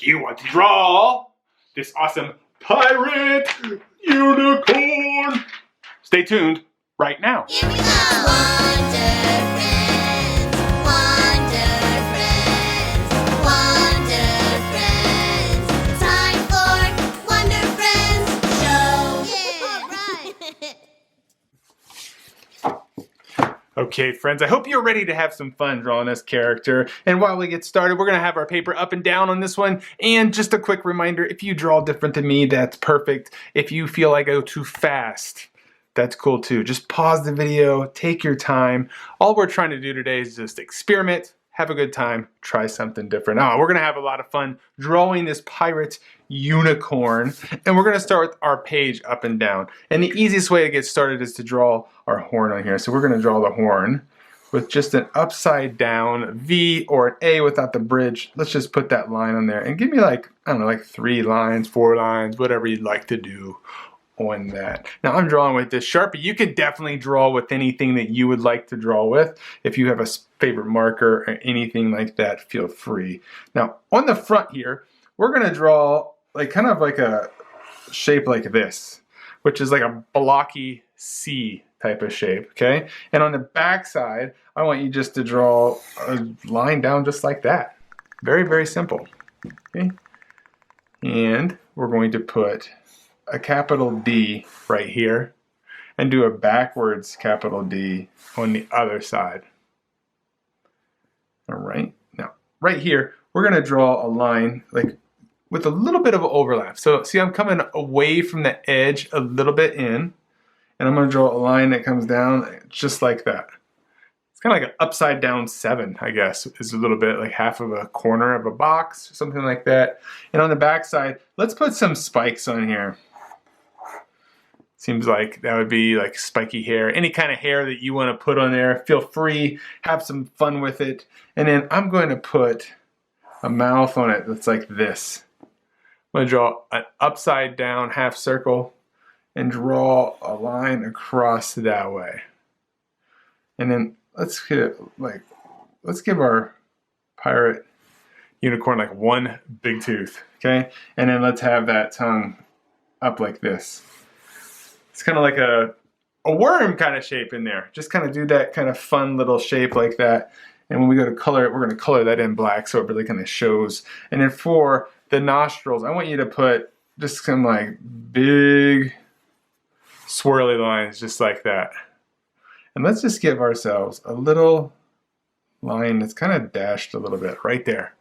you want to draw this awesome pirate unicorn. Stay tuned right now. Here we go! Wonder Friends, time for Wonder Friends show. Yeah, right. Okay, friends, I hope you're ready to have some fun drawing this character. And while we get started, we're going to have our paper up and down on this one. And just a quick reminder, if you draw different than me, that's perfect. If you feel I go too fast, that's cool too. Just pause the video, take your time. All we're trying to do today is just experiment, have a good time, try something different. We're going to have a lot of fun drawing this pirate unicorn. And we're going to start with our page up and down. And the easiest way to get started is to draw our horn on here. So we're going to draw the horn with just an upside down V or an A without the bridge. Let's just put that line on there and give me like, I don't know, like 3 lines, 4 lines, whatever you'd like to do on that. Now I'm drawing with this Sharpie. You can definitely draw with anything that you would like to draw with. If you have a favorite marker or anything like that, feel free. Now on the front here, we're going to draw like kind of like a shape like this, which is like a blocky C type of shape, okay? And on the back side, I want you just to draw a line down just like that. Very, very simple, okay? And we're going to put a capital D right here and do a backwards capital D on the other side. All right, now right here, we're gonna draw a line like with a little bit of an overlap. So see, I'm coming away from the edge a little bit in, and I'm gonna draw a line that comes down just like that. It's kind of like an upside down 7, I guess, is a little bit like half of a corner of a box, something like that. And on the back side, let's put some spikes on here. Seems like that would be like spiky hair. Any kind of hair that you want to put on there, feel free, have some fun with it. And then I'm going to put a mouth on it that's like this. I'm going to draw an upside down half circle and draw a line across that way. And then let's give our pirate unicorn like one big tooth, okay? And then let's have that tongue up like this. It's kind of like a worm kind of shape in there. Just kind of do that kind of fun little shape like that. And when we go to color it, we're going to color that in black so it really kind of shows. And then for the nostrils, I want you to put just some like big swirly lines just like that. And let's just give ourselves a little line that's kind of dashed a little bit right there.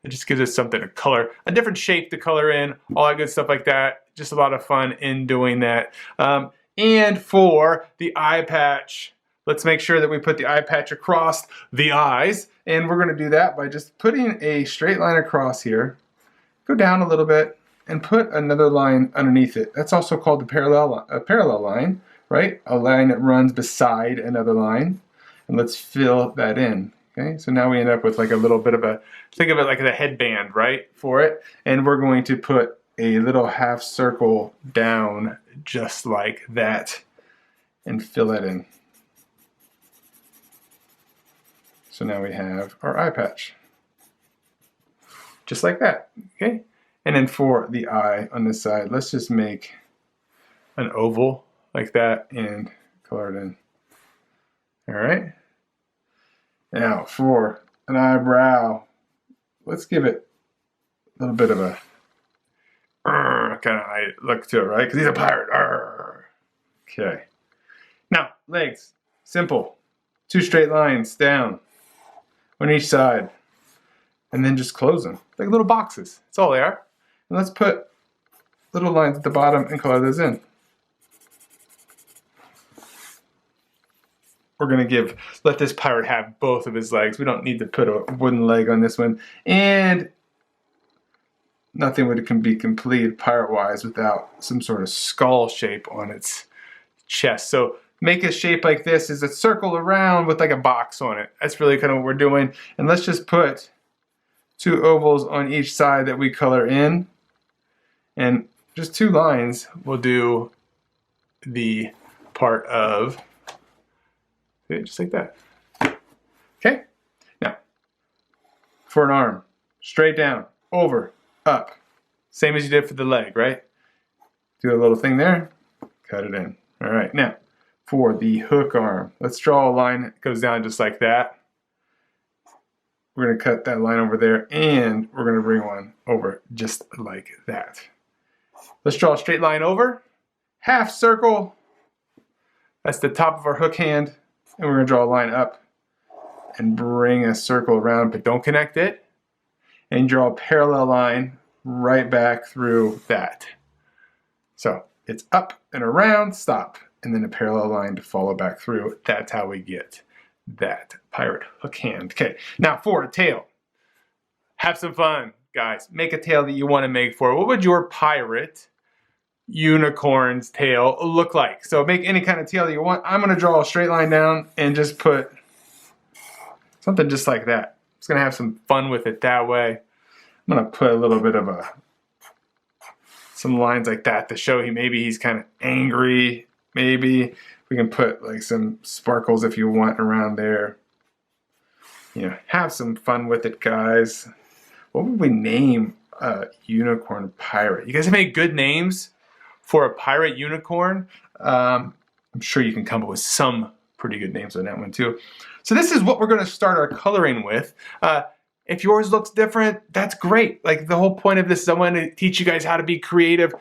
It just gives us something to color, a different shape to color in, all that good stuff like that. Just a lot of fun in doing that. And for the eye patch, let's make sure that we put the eye patch across the eyes. And we're going to do that by just putting a straight line across here, go down a little bit, and put another line underneath it. That's also called a parallel line, right? A line that runs beside another line. And let's fill that in. Okay, so now we end up with like a little bit of a, think of it like a headband, right, for it. And we're going to put a little half circle down just like that and fill that in. So now we have our eye patch. Just like that, okay? And then for the eye on this side, let's just make an oval like that and color it in. All right? Now for an eyebrow, let's give it a little bit of a kind of look to it, right? Because he's a pirate. Okay. Now, legs. Simple. 2 straight lines down on each side. And then just close them. Like little boxes. That's all they are. And let's put little lines at the bottom and color those in. We're going to let this pirate have both of his legs. We don't need to put a wooden leg on this one. And nothing can be complete pirate-wise without some sort of skull shape on its chest. So make a shape like this is a circle around with like a box on it. That's really kind of what we're doing. And let's just put 2 ovals on each side that we color in. And just 2 lines will do the part of, just like that. Okay? Now, for an arm, straight down, over, up. Same as you did for the leg, right? Do a little thing there, cut it in. All right, now for the hook arm, let's draw a line that goes down just like that. We're gonna cut that line over there, and we're gonna bring one over just like that. Let's draw a straight line over, half circle. That's the top of our hook hand, and we're gonna draw a line up and bring a circle around, but don't connect it. And draw a parallel line right back through that. So it's up and around, stop, and then a parallel line to follow back through. That's how we get that pirate hook hand. Okay, now for a tail. Have some fun, guys. Make a tail that you want to make for it. What would your pirate unicorn's tail look like? So make any kind of tail that you want. I'm going to draw a straight line down and just put something just like that. Just going to have some fun with it that way. I'm going to put a little bit of some lines like that to show maybe he's kind of angry. Maybe we can put like some sparkles if you want around there. You know, have some fun with it, guys. What would we name a unicorn pirate? You guys have any good names for a pirate unicorn? I'm sure you can come up with some pretty good names on that one too. So this is what we're going to start our coloring with. If yours looks different, that's great. Like the whole point of this is I want to teach you guys how to be creative,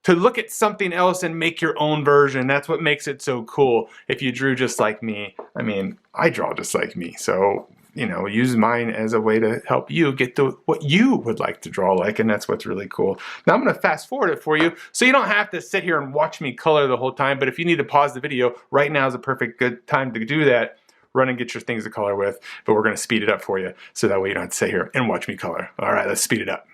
to look at something else and make your own version. That's what makes it so cool. If you drew just like me, I mean, I draw just like me. So, you know, use mine as a way to help you get to what you would like to draw like, and that's what's really cool. Now I'm going to fast forward it for you, so you don't have to sit here and watch me color the whole time, but if you need to pause the video, right now is a perfect good time to do that. Run and get your things to color with, but we're going to speed it up for you, so that way you don't have to sit here and watch me color. All right, let's speed it up.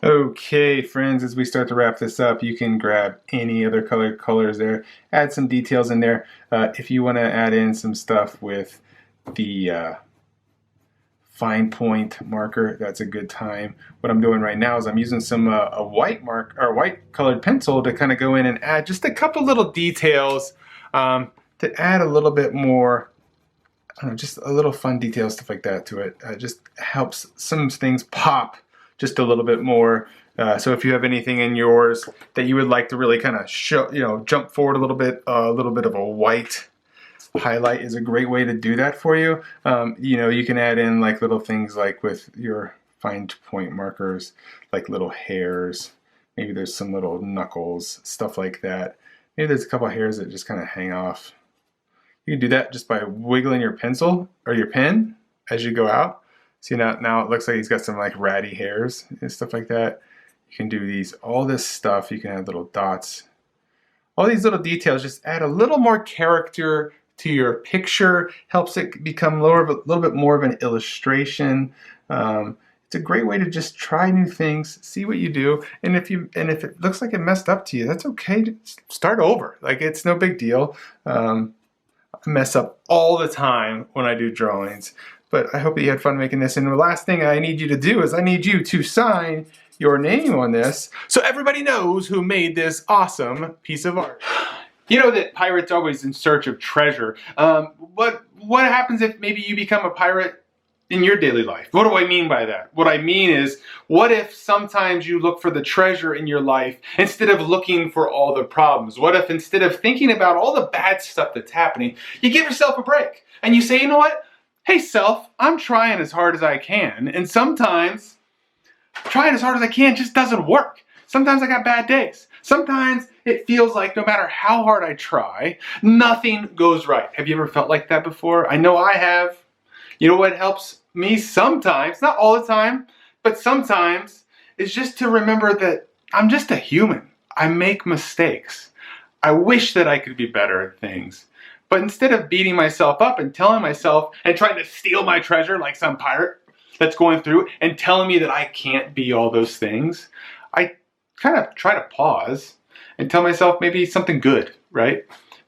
Okay, friends, as we start to wrap this up, you can grab any other colors there, add some details in there. If you want to add in some stuff with the fine point marker, that's a good time. What I'm doing right now is I'm using some a white colored pencil to kind of go in and add just a couple little details to add a little bit more, I don't know, just a little fun detail, stuff like that to it. Just helps some things pop just a little bit more. So if you have anything in yours that you would like to really kind of show, you know, jump forward a little bit of a white highlight is a great way to do that for you. You know, you can add in like little things like with your fine point markers, like little hairs. Maybe there's some little knuckles, stuff like that. Maybe there's a couple of hairs that just kind of hang off. You can do that just by wiggling your pencil or your pen as you go out. See, now it looks like he's got some like ratty hairs and stuff like that. You can do these, all this stuff. You can add little dots. All these little details just add a little more character to your picture, helps it become a little bit more of an illustration. It's a great way to just try new things, see what you do, and if it looks like it messed up to you, that's okay. Just start over. Like, it's no big deal. I mess up all the time when I do drawings. But I hope that you had fun making this. And the last thing I need you to do is I need you to sign your name on this so everybody knows who made this awesome piece of art. You know that pirates are always in search of treasure. What happens if maybe you become a pirate in your daily life? What do I mean by that? What I mean is, what if sometimes you look for the treasure in your life instead of looking for all the problems? What if instead of thinking about all the bad stuff that's happening, you give yourself a break and you say, you know what? Hey self, I'm trying as hard as I can, and sometimes trying as hard as I can just doesn't work. Sometimes I got bad days. Sometimes it feels like no matter how hard I try, nothing goes right. Have you ever felt like that before? I know I have. You know what helps me sometimes, not all the time, but sometimes, is just to remember that I'm just a human. I make mistakes. I wish that I could be better at things. But instead of beating myself up and telling myself and trying to steal my treasure like some pirate that's going through and telling me that I can't be all those things, I kind of try to pause and tell myself maybe something good, right?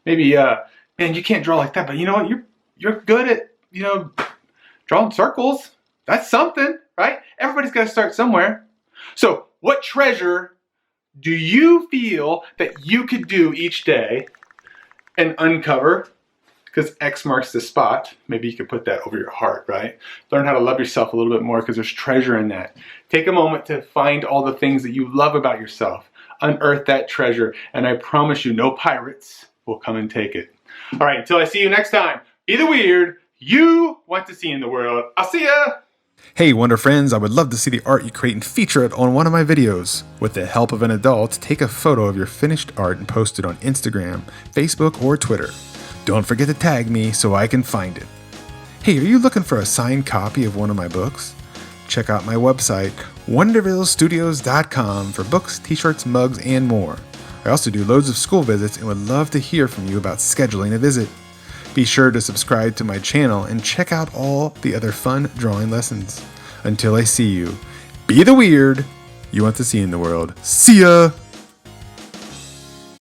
Maybe, man, you can't draw like that, but you know what? You're good at, drawing circles. That's something, right? Everybody's got to start somewhere. So what treasure do you feel that you could do each day and uncover? Because X marks the spot. Maybe you could put that over your heart, right? Learn how to love yourself a little bit more because there's treasure in that. Take a moment to find all the things that you love about yourself. Unearth that treasure, and I promise you, no pirates will come and take it. All right, until I see you next time, be the weird you want to see in the world. I'll see ya! Hey Wonder Friends, I would love to see the art you create and feature it on one of my videos. With the help of an adult, take a photo of your finished art and post it on Instagram, Facebook, or Twitter. Don't forget to tag me so I can find it. Hey, are you looking for a signed copy of one of my books? Check out my website, wondervillestudios.com, for books, t-shirts, mugs, and more. I also do loads of school visits and would love to hear from you about scheduling a visit. Be sure to subscribe to my channel and check out all the other fun drawing lessons. Until I see you, be the weird you want to see in the world. See ya!